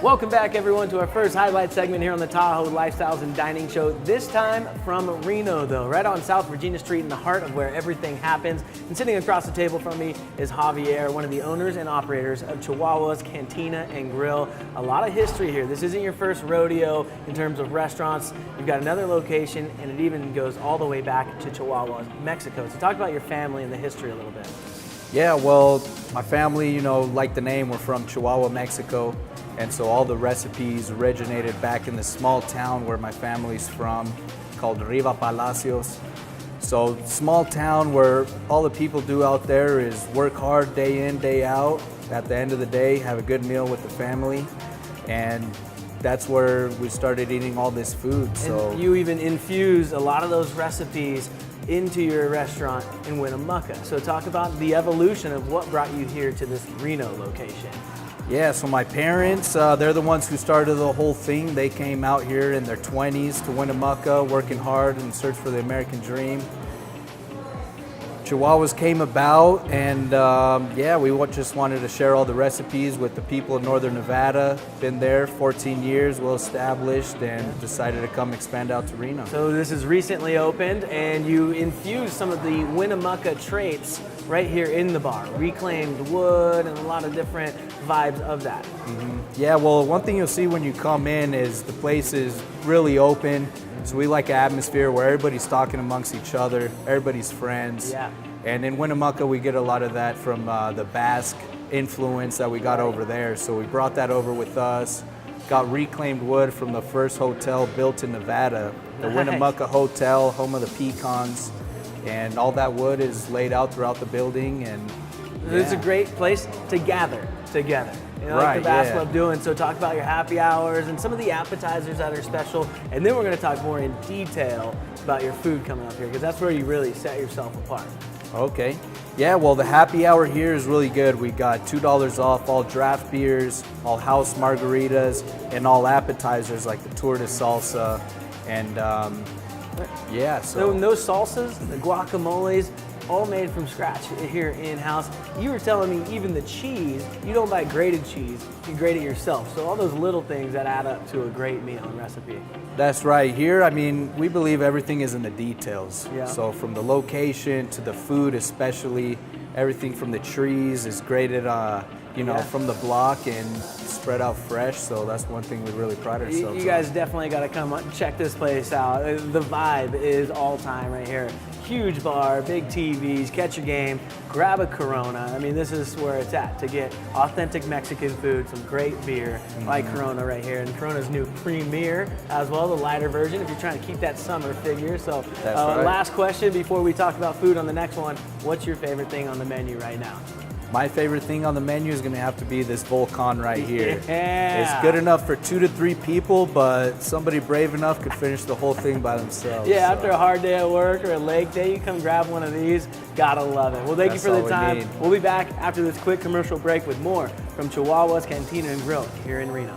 Welcome back, everyone, to our first highlight segment here on the Tahoe Lifestyles and Dining Show. This time from Reno, though, right on South Virginia Street in the heart of where everything happens. And sitting across the table from me is Javier, one of the owners and operators of Chihuahua's Cantina and Grill. A lot of history here. This isn't your first rodeo in terms of restaurants. You've got another location, and it even goes all the way back to Chihuahua, Mexico. So talk about your family and the history a little bit. Yeah, well, my family, like the name, we're from Chihuahua, Mexico. And so all the recipes originated back in the small town where my family's from, called Riva Palacios. So small town where all the people do out there is work hard day in, day out. At the end of the day, have a good meal with the family. And that's where we started eating all this food. So and you even infuse a lot of those recipes into your restaurant in Winnemucca. So talk about the evolution of what brought you here to this Reno location. Yeah, so my parents, they're the ones who started the whole thing. They came out here in their 20s to Winnemucca, working hard in search for the American dream. Chihuahuas came about, and we just wanted to share all the recipes with the people of Northern Nevada. Been there 14 years, well established, and decided to come expand out to Reno. So this is recently opened, and you infused some of the Winnemucca traits right here in the bar. Reclaimed wood and a lot of different vibes of that. Mm-hmm. Yeah, well, one thing you'll see when you come in is the place is really open. So we like an atmosphere where everybody's talking amongst each other, everybody's friends. Yeah. And in Winnemucca, we get a lot of that from the Basque influence that we got over there. So we brought that over with us. Got reclaimed wood from the first hotel built in Nevada, the Nice. Winnemucca Hotel, home of the pecans. And all that wood is laid out throughout the building. And It's a great place to gather together. Like the Basque love doing. So talk about your happy hours and some of the appetizers that are special. And then we're going to talk more in detail about your food coming up here, because that's where you really set yourself apart. Okay. Yeah, well, the happy hour here is really good. We got $2 off all draft beers, all house margaritas, and all appetizers like the tour de salsa. And So those salsas, the guacamoles, all made from scratch here in-house. You were telling me even the cheese, you don't buy grated cheese, you grate it yourself. So all those little things that add up to a great meal and recipe. That's right. Here, we believe everything is in the details. Yeah. So from the location to the food especially, everything from the trees is grated from the block and spread out fresh. So that's one thing we really pride ourselves on. You guys definitely got to come check this place out. The vibe is all time right here. Huge bar, big TVs, catch a game, grab a Corona. This is where it's at to get authentic Mexican food, some great beer like Corona right here. And Corona's new Premier as well, the lighter version if you're trying to keep that summer figure. So That's right. Last question before we talk about food on the next one. What's your favorite thing on the menu right now? My favorite thing on the menu is going to have to be this Volcan right here. Yeah. It's good enough for 2 to 3 people, but somebody brave enough could finish the whole thing by themselves. Yeah, after a hard day at work or a lake day, you come grab one of these. Gotta love it. Well, thank you for the time. We'll be back after this quick commercial break with more from Chihuahua's Cantina and Grill here in Reno.